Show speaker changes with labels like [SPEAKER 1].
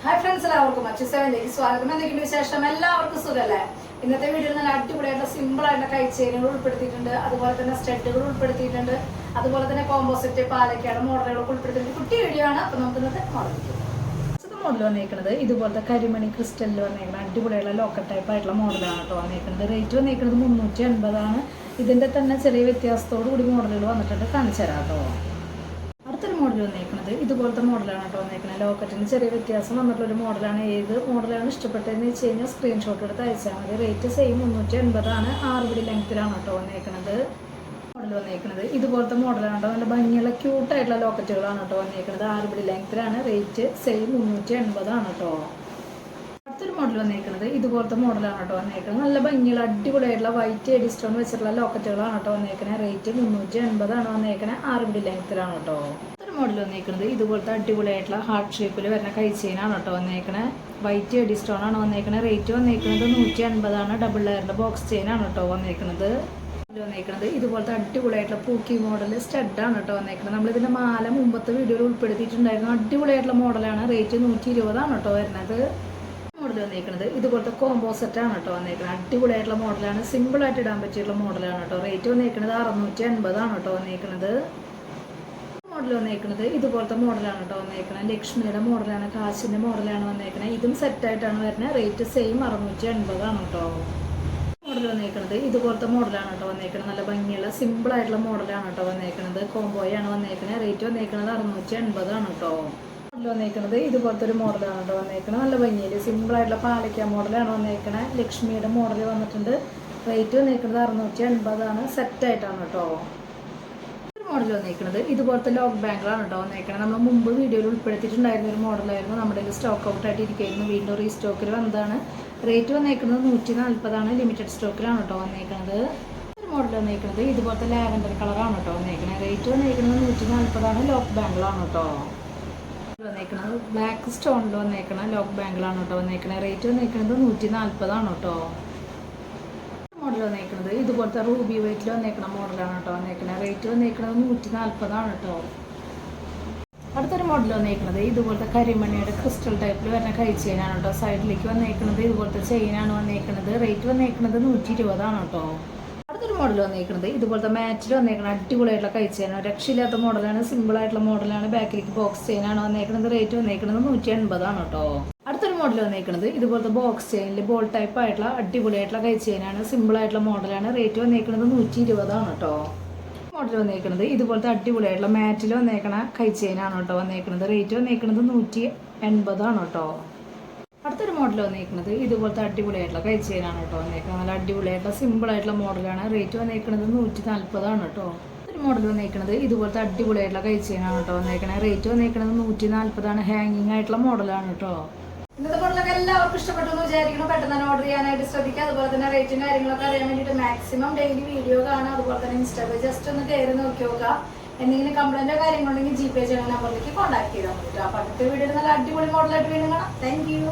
[SPEAKER 1] Hi friends, എല്ലാവർക്കും അച്ഛസേവനിലേക്ക് സ്വാഗതം. എന്തൊക്കെയുണ്ട് വിശേഷം? എല്ലാവർക്കും സുഖമല്ലേ? ഇന്നത്തെ വീഡിയോയിൽ നല്ല അടിപൊളിയായിട്ട് സിമ്പിൾ ആയിട്ട് കൈ ചെയിനുകൾ ഉൾപ്പെടുത്തിയിട്ടുണ്ട്, അതുപോലെ തന്നെ സ്റ്റഡുകൾ ഉൾപ്പെടുത്തിയിട്ടുണ്ട്, അതുപോലെ തന്നെ കോമ്പോസിറ്റ് പാലക്കാട് മോഡലുകളൊക്കെ ഉൾപ്പെടുത്തിയിട്ടുണ്ട്. കുട്ടി വീഡിയോ ആണ്. അപ്പോൾ നമുക്ക് ഇന്നത്തെ മോഡൽ വന്നേക്കുന്നത് ഇതുപോലത്തെ കരിമണി ക്രിസ്റ്റലിൽ വന്നേക്കുന്നത് അടിപൊളിയുള്ള ലോക്കൽ ടൈപ്പ് ആയിട്ടുള്ള മോഡലാണ് കേട്ടോ വന്നേക്കുന്നത്. റേറ്റ് വന്നേക്കുന്നത് 380 ഇതിൻ്റെ തന്നെ ചെറിയ വ്യത്യാസത്തോടു കൂടി മോഡലുകൾ വന്നിട്ടുണ്ട്, കാണിച്ചു തരാം കേട്ടോ. അടുത്തൊരു മോഡൽ വന്നേക്കുന്നത് ഇതുപോലത്തെ മോഡലാണ് കേട്ടോ വന്നേക്കുന്നത്. ലോക്കറ്റിന് ചെറിയ വ്യത്യാസം വന്നിട്ടുള്ളൊരു മോഡലാണ്. ഏത് മോഡലാണ് ഇഷ്ടപ്പെട്ടതെന്ന് വെച്ച് കഴിഞ്ഞാൽ സ്ക്രീൻഷോട്ട് എടുത്ത് അയച്ചാൽ മതി. റേറ്റ് സെയിം 380 6 പിടി ലെങ്ത്തിലാണ് കേട്ടോ വന്നേക്കുന്നത്. മോഡൽ വന്നേക്കുന്നത് ഇതുപോലത്തെ മോഡലാണ് കേട്ടോ. നല്ല ഭംഗിയുള്ള ക്യൂട്ടായിട്ടുള്ള ലോക്കറ്റുകളാണ് കേട്ടോ വന്നേക്കുന്നത്. 6 പിടി ലെങ്ത്തിലാണ്. റേറ്റ് സെയിം 380 കേട്ടോ. അടുത്തൊരു മോഡൽ വന്നേക്കുന്നത് ഇതുപോലത്തെ മോഡലാണ് കേട്ടോ വന്നേക്കുന്നത്. നല്ല ഭംഗിയുള്ള അടിപൊളിയായിട്ടുള്ള വൈറ്റ് എഡി സ്റ്റോൺ വെച്ചിട്ടുള്ള ലോക്കറ്റുകളാണ് കേട്ടോ വന്നേക്കുന്നത്. റേറ്റ് 380 വന്നേക്കുന്നത്. 6 പിടി ലെങ്ത്തിലാണ് കേട്ടോ. അടുത്തൊരു മോഡൽ വന്നേക്കുന്നത് ഇതുപോലത്തെ അടിപൊളിയായിട്ടുള്ള ഹാർട്ട് ഷേപ്പിൽ വരുന്ന കൈ ചെയിനാണ് കേട്ടോ വന്നേക്കുന്നത്. വൈറ്റ് എഡി സ്റ്റോൺ ആണ് വന്നേക്കുന്നത്. റേറ്റ് വന്നേക്കുന്നത് 180 ഡബിൾ ലെയറിന്റെ ബോക്സ് ചെയിനാണ് കേട്ടോ വന്നേക്കുന്നത്. വന്നേക്കുന്നത് ഇതുപോലത്തെ അടിപൊളിയായിട്ടുള്ള പൂക്കി മോഡൽ സ്റ്റഡാണ് കേട്ടോ വന്നേക്കുന്നത്. നമ്മളിതിന്റെ മാല മുമ്പത്തെ വീഡിയോയിൽ ഉൾപ്പെടുത്തിയിട്ടുണ്ടായിരുന്നു. അടിപൊളിയായിട്ടുള്ള മോഡലാണ്. റേറ്റ് 120 കേട്ടോ വരുന്നത്. മോഡൽ വന്നേക്കുന്നത് ഇതുപോലത്തെ കോമ്പോസെറ്റ് ആണ് കേട്ടോ വന്നേക്കുന്നത്. അടിപൊളിയായിട്ടുള്ള മോഡലാണ്. സിമ്പിളായിട്ട് ഇടാൻ പറ്റിയിട്ടുള്ള മോഡലാണ് കേട്ടോ. റേറ്റ് വന്നേക്കുന്നത് 680 കേട്ടോ വന്നേക്കുന്നത്. മോഡൽ വന്നേക്കുന്നത് ഇതുപോലത്തെ മോഡലാണ് കേട്ടോ വന്നേക്കുന്നത്. ലക്ഷ്മിയുടെ മോഡലാണ്, കാശിന്റെ മോഡലാണ് വന്നേക്കുന്നത്. ഇതും സെറ്റായിട്ടാണ് വരുന്നത്. റേറ്റ് സെയിം 680 കേട്ടോ. മോഡൽ വന്നേക്കുന്നത് ഇതുപോലത്തെ മോഡലാണ് കേട്ടോ വന്നേക്കുന്നത്. നല്ല ഭംഗിയുള്ള സിമ്പിളായിട്ടുള്ള മോഡലാണ് കേട്ടോ വന്നേക്കുന്നത്. കോംബോയാണ് വന്നേക്കുന്നത്. റേറ്റ് വന്നേക്കുന്നത് 680 കേട്ടോ. മോഡൽ വന്നേക്കുന്നത് ഇതുപോലത്തെ ഒരു മോഡലാണ് കേട്ടോ വന്നേക്കുന്നത്. നല്ല ഭംഗിയിൽ സിമ്പിളായിട്ടുള്ള പാലക്ക മോഡലാണ് വന്നേക്കുന്നത്. ലക്ഷ്മിയുടെ മോഡൽ വന്നിട്ടുണ്ട്. റേറ്റ് വന്നേക്കുന്നത് 680 സെറ്റായിട്ടാണ് കേട്ടോ. മോഡൽ വന്നേക്കുന്നത് ഇതുപോലത്തെ ലോക്ക് ബാങ്കിളാണ് കേട്ടോ വന്നേക്കുന്നത്. നമ്മൾ മുമ്പ് വീഡിയോയിൽ ഉൾപ്പെടുത്തിയിട്ടുണ്ടായിരുന്ന ഒരു മോഡലായിരുന്നു. നമ്മുടെ സ്റ്റോക്ക് ഔട്ട് ആയിട്ട് ഇരിക്കുകയായിരുന്നു. വീണ്ടും റീസ്റ്റോക്കിൽ വന്നതാണ്. റേറ്റ് വന്നേക്കുന്നത് 140 ലിമിറ്റഡ് സ്റ്റോക്കിലാണ് കേട്ടോ വന്നേക്കുന്നത്. ഒരു മോഡൽ വന്നേക്കുന്നത് ഇതുപോലത്തെ ലാവൻഡർ കളറാണ് കേട്ടോ വന്നേക്കുന്നത്. റേറ്റ് വന്നേക്കുന്നത് 140 ലോക്ക് ബാങ്കിളാണ് കേട്ടോ വന്നേക്കുന്നത്. ബ്ലാക്ക് സ്റ്റോണിൽ വന്നേക്കുന്ന ലോക്ക് ബാങ്കിളാണ് കേട്ടോ വന്നേക്കുന്നത്. റേറ്റ് വന്നേക്കുന്നത് 140 കേട്ടോ. മോഡൽ വന്നേക്കുന്നത് ഇതുപോലത്തെ റൂബി വൈറ്റിൽ വന്നേക്കുന്ന മോഡലാണ് കേട്ടോ വന്നേക്കുന്നത്. റേറ്റ് വന്നേക്കുന്നത് 140 കേട്ടോ. അടുത്തൊരു മോഡൽ വന്നേക്കുന്നത് ഇതുപോലത്തെ കരിമണിയുടെ ക്രിസ്റ്റൽ ടൈപ്പിൽ വരുന്ന കൈ ചെയിനാണ് കേട്ടോ. സൈഡിലേക്ക് വന്നേക്കുന്നത് ഇതുപോലത്തെ ചെയിനാണ് വന്നേക്കുന്നത്. റേറ്റ് വന്നേക്കുന്നത് 120 കേട്ടോ. അടുത്തൊരു മോഡൽ വന്നേക്കുന്നത് ഇതുപോലത്തെ മാറ്റിൽ വന്നേക്കുന്ന അടിപൊളിയായിട്ടുള്ള കൈ ചെയിനാണ്. രക്ഷയില്ലാത്ത മോഡലാണ്. സിമ്പിൾ ആയിട്ടുള്ള മോഡലാണ്. ബാക്കിലേക്ക് ബോക്സ് ചെയിനാണ് വന്നേക്കുന്നത്. റേറ്റ് വന്നേക്കുന്നത് 180 കേട്ടോ. അടുത്തൊരു മോഡൽ വന്നേക്കുന്നത് ഇതുപോലത്തെ ബോക്സ് ചെയിനിൽ ബോൾ ടൈപ്പ് ആയിട്ടുള്ള അടിപൊളിയായിട്ടുള്ള കൈ ചെയിനാണ്. സിമ്പിൾ ആയിട്ടുള്ള മോഡലാണ്. റേറ്റ് വന്നേക്കുന്നത് 120 കേട്ടോ. മോഡൽ വന്നേക്കുന്നത് ഇതുപോലത്തെ അടിപൊളിയായിട്ടുള്ള മാറ്റിൽ വന്നേക്കണ കൈ ചെയിനാണ് കേട്ടോ വന്നേക്കുന്നത്. റേറ്റ് വന്നേക്കുന്നത് 180 കേട്ടോ. അടുത്തൊരു മോഡൽ വന്നേക്കുന്നത് ഇതുപോലത്തെ അടിപൊളിയായിട്ടുള്ള കൈ ചെയിനാണ് കേട്ടോ വന്നേക്കുന്നത്. നല്ല അടിപൊളിയായിട്ടുള്ള സിമ്പിൾ ആയിട്ടുള്ള മോഡലാണ്. റേറ്റ് വന്നേക്കുന്നത് 140 കേട്ടോ. ഒരു മോഡൽ വന്നേക്കുന്നത് ഇതുപോലത്തെ അടിപൊളിയായിട്ടുള്ള കൈ ചെയിനാണ് കേട്ടോ വന്നേക്കുന്നത്. റേറ്റ് വന്നേക്കുന്നത് 140 ഹാങ്ങിങ് ആയിട്ടുള്ള മോഡലാണ് കേട്ടോ. ഇന്നത്തെ മോഡലൊക്കെ എല്ലാവർക്കും ഇഷ്ടപ്പെട്ടു എന്ന് വിചാരിക്കണം. പെട്ടെന്ന് തന്നെ ഓർഡർ ചെയ്യാനായിട്ട് ശ്രദ്ധിക്കുക. അതുപോലെ തന്നെ റേറ്റും കാര്യങ്ങളൊക്കെ അറിയാൻ വേണ്ടിയിട്ട് മാക്സിമം ഡെയിലി വീഡിയോ കാണുക. അതുപോലെ തന്നെ ഇൻസ്റ്റാഗ്രാം ജസ്റ്റ് ഒന്ന് കയറി നോക്കി നോക്കുക. എന്തെങ്കിലും കംപ്ലൈൻറ്റോ കാര്യങ്ങളുണ്ടെങ്കിൽ GPay ചെയ്യുന്ന നമ്പറിലേക്ക് കോൺടാക്ട് ചെയ്താൽ മതി. അപ്പോൾ അടുത്ത വീഡിയോയിൽ നല്ല അടിപൊളി മോഡലായിട്ട് വീണ്ടും കാണാം. Thank you.